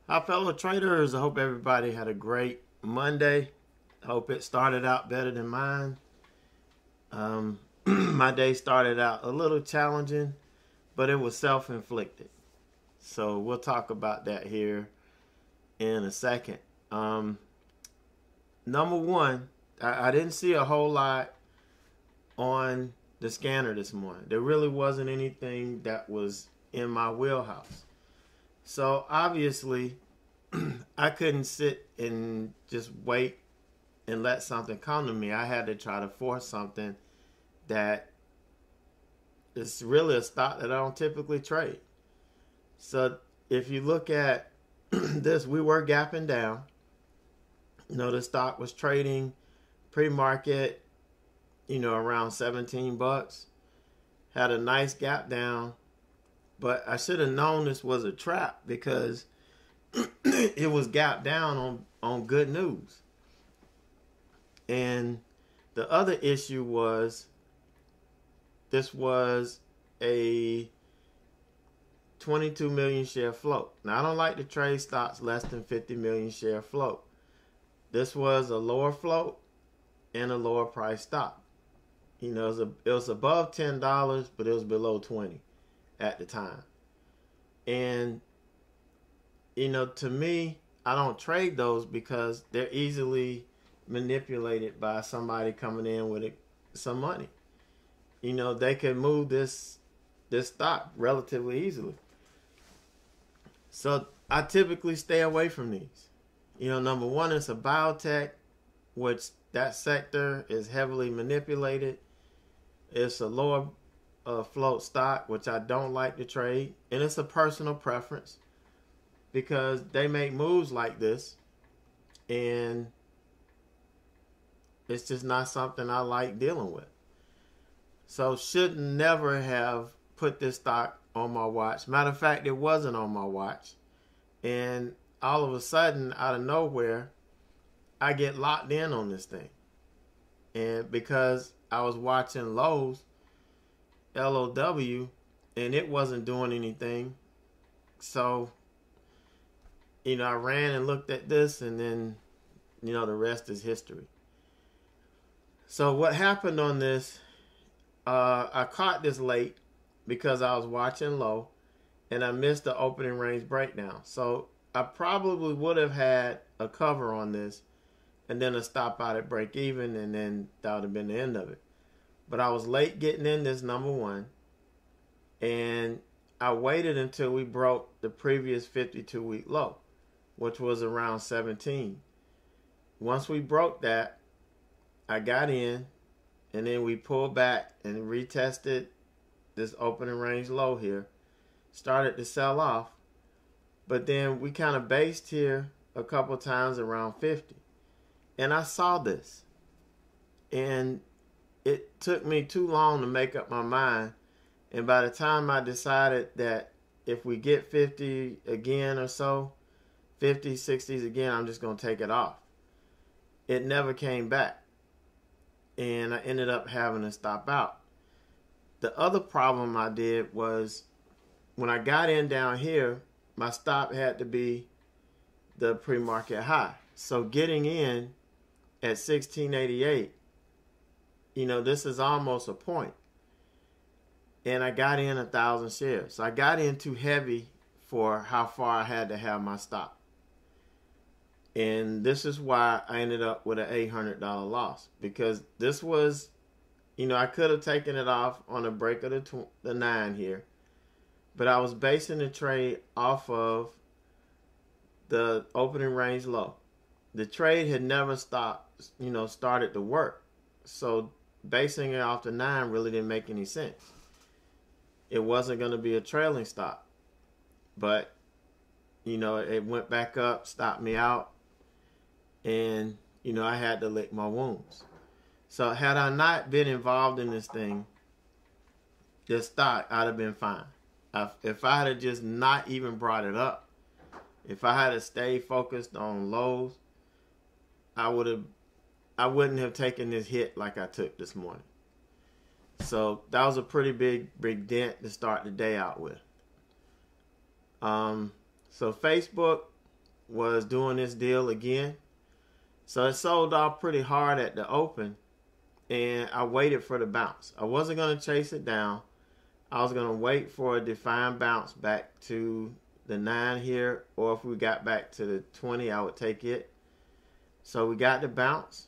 Hi, fellow traders. I hope everybody had a great Monday. I hope it started out better than mine. My day started out a little challenging, but it was self-inflicted. So we'll talk about that here in a second. Number one, I didn't see a whole lot on the scanner this morning. There really wasn't anything that was in my wheelhouse. So obviously, I couldn't sit and just wait and let something come to me. I had to try to force something that is really a stock that I don't typically trade. So if you look at this, we were gapping down. The stock was trading pre-market, around 17 bucks. Had a nice gap down, but I should have known this was a trap because it was gapped down on good news. And the other issue was this was a 22 million share float. Now, I don't like to trade stocks less than 50 million share float. This was a lower float and a lower price stock. It was above $10, but it was below 20 at the time. And to me, I don't trade those because they're easily manipulated by somebody coming in with some money. They can move this stock relatively easily. So I typically stay away from these. Number one, it's a biotech, which that sector is heavily manipulated. It's a lower float stock, which I don't like to trade. And it's a personal preference because they make moves like this. And it's just not something I like dealing with. So should never have put this stock on my watch. Matter of fact, it wasn't on my watch. And all of a sudden, out of nowhere, I get locked in on this thing. And because I was watching Lowe's, LOW, and it wasn't doing anything. So, I ran and looked at this, and then, the rest is history. So what happened on this, I caught this late because I was watching low, and I missed the opening range breakdown. So I probably would have had a cover on this and then a stop out at break even, and then that would have been the end of it. But I was late getting in this, number one, and I waited until we broke the previous 52-week low, which was around 17. Once we broke that, I got in, and then we pulled back and retested this opening range low here. Started to sell off, but then we kind of based here a couple times around 50. And I saw this, and it took me too long to make up my mind. And by the time I decided that if we get 50 again or so, 50s, 60s again, I'm just going to take it off. It never came back. And I ended up having to stop out. The other problem I did was when I got in down here, my stop had to be the pre-market high. So getting in at 1688, this is almost a point. And I got in 1,000 shares. So I got in too heavy for how far I had to have my stop. And this is why I ended up with an $800 loss. Because this was, I could have taken it off on a break of the 9 here. But I was basing the trade off of the opening range low. The trade had never started to work. So basing it off the 9 really didn't make any sense. It wasn't going to be a trailing stop. But, it went back up, stopped me out. And, I had to lick my wounds. So had I not been involved in this thing, this stock, I'd have been fine. If I had just not even brought it up, if I had to stay focused on lows, I wouldn't have taken this hit like I took this morning. So that was a pretty big dent to start the day out with. So Facebook, was doing this deal again. So it sold off pretty hard at the open, and I waited for the bounce. I wasn't going to chase it down. I was going to wait for a defined bounce back to the 9 here, or if we got back to the 20, I would take it. So we got the bounce.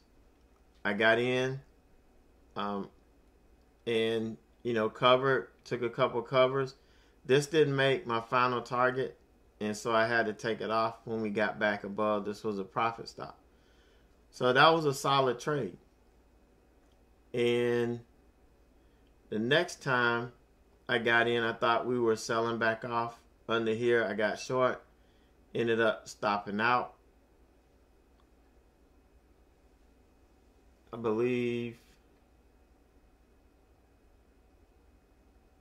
I got in, and, you know, covered, took a couple covers. This didn't make my final target, and so I had to take it off when we got back above. This was a profit stop. So that was a solid trade. And the next time I got in, I thought we were selling back off under here. I got short, ended up stopping out. I believe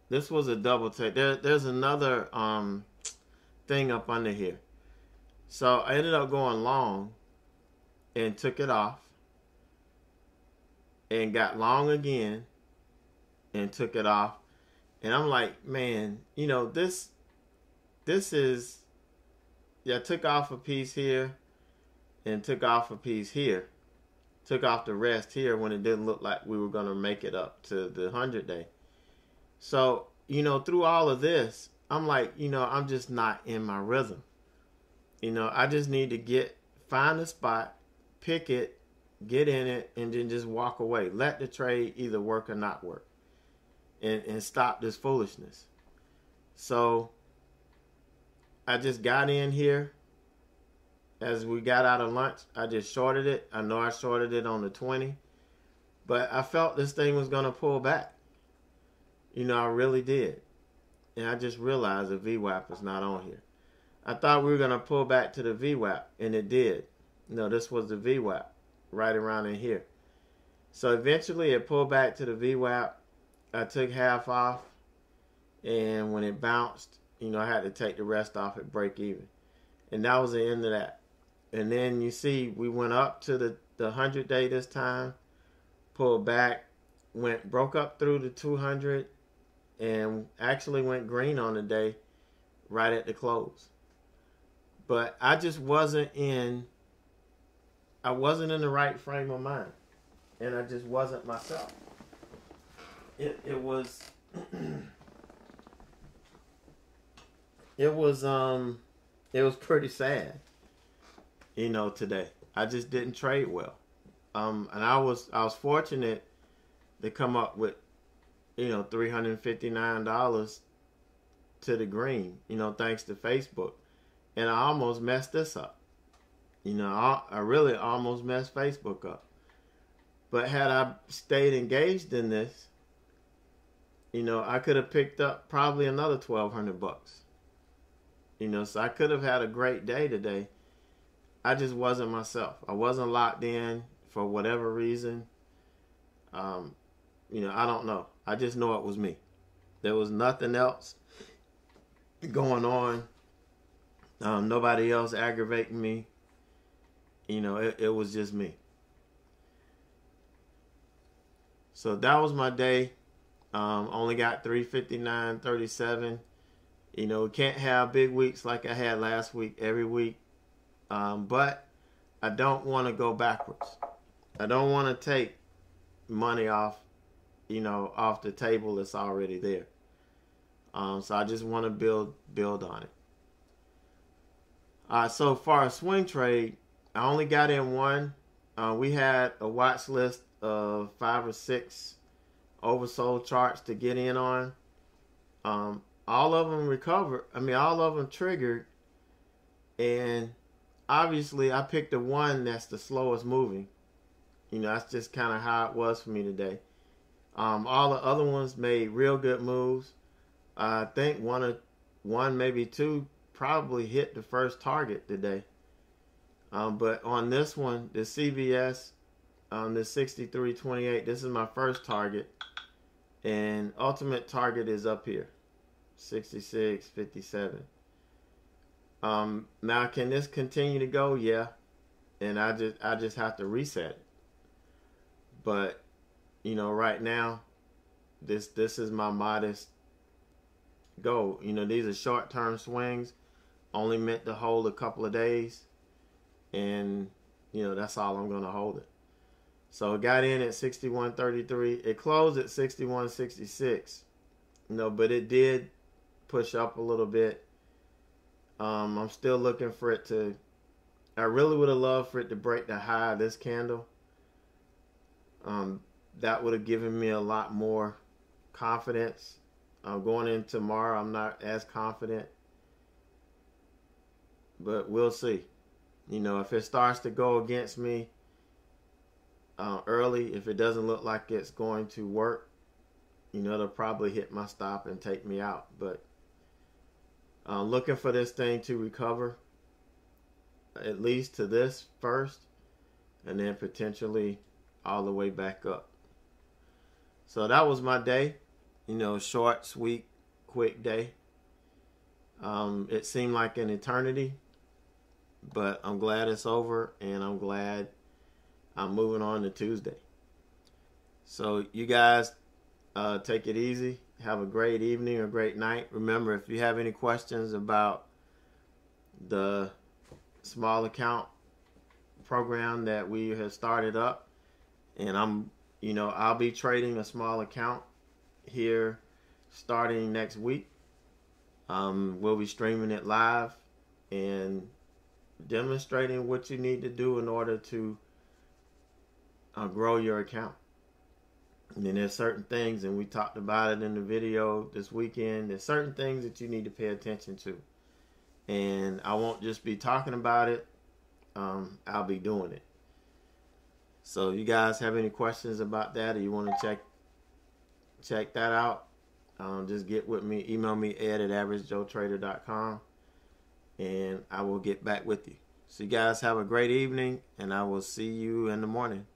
this was a double take. There's another thing up under here. So I ended up going long and took it off and got long again and took it off. And I'm like, man, you know, this is, yeah, I took off a piece here and took off a piece here. Took off the rest here when it didn't look like we were going to make it up to the 100-day. So, you know, through all of this, I'm like, you know, I'm just not in my rhythm. You know, I just need to find a spot, pick it, get in it, and then just walk away. Let the trade either work or not work. And stop this foolishness. So I just got in here. As we got out of lunch, I just shorted it. I know I shorted it on the 20. But I felt this thing was going to pull back. You know, I really did. And I just realized the VWAP is not on here. I thought we were going to pull back to the VWAP, and it did. You know, this was the VWAP right around in here. So eventually it pulled back to the VWAP. I took half off, and when it bounced, you know, I had to take the rest off at break even. And that was the end of that. And then you see we went up to the 100-day this time, pulled back, broke up through the 200, and actually went green on the day right at the close. But I just wasn't in the right frame of mind. And I just wasn't myself. It was pretty sad, you know, today. I just didn't trade well. And I was fortunate to come up with, you know, $359 to the green, you know, thanks to Facebook. And I almost messed this up. You know, I really almost messed Facebook up. But had I stayed engaged in this, you know, I could have picked up probably another $1,200. You know, so I could have had a great day today. I just wasn't myself. I wasn't locked in for whatever reason. You know, I don't know. I just know it was me. There was nothing else going on. Nobody else aggravating me. You know, it was just me. So that was my day. Only got 359.37. You know, can't have big weeks like I had last week every week. But I don't want to go backwards. I don't want to take money off, you know, off the table that's already there. So I just want to build on it. So far as swing trade, I only got in one. We had a watch list of 5 or 6 oversold charts to get in on. All of them recovered. I mean, all of them triggered. And obviously, I picked the one that's the slowest moving. You know, that's just kind of how it was for me today. All the other ones made real good moves. I think one, maybe two, probably hit the first target today. But on this one, the CVS, the 63.28, this is my first target. And ultimate target is up here, 66.57. Now, can this continue to go? Yeah. And I just have to reset it. But, you know, right now, this is my modest goal. You know, these are short-term swings, only meant to hold a couple of days. and that's all I'm going to hold it. So it got in at 61.33. It closed at 61.66. But it did push up a little bit. I'm still looking for it to. I really would have loved for it to break the high of this candle. That would have given me a lot more confidence. Going in tomorrow, I'm not as confident, but we'll see. If it starts to go against me early, if it doesn't look like it's going to work, it'll probably hit my stop and take me out. But looking for this thing to recover, at least to this first, and then potentially all the way back up. So that was my day. Short, sweet, quick day. It seemed like an eternity, but I'm glad it's over, and I'm glad I'm moving on to Tuesday. So you guys take it easy. Have a great evening or great night. Remember, if you have any questions about the small account program that we have started up, and I'll be trading a small account here starting next week. We'll be streaming it live and demonstrating what you need to do in order to grow your account. And then there's certain things, and we talked about it in the video this weekend, there's certain things that you need to pay attention to. And I won't just be talking about it, I'll be doing it. So you guys have any questions about that, or you want to check that out, just get with me. Email me, ed@averagejoetrader.com, and I will get back with you. So you guys have a great evening, and I will see you in the morning.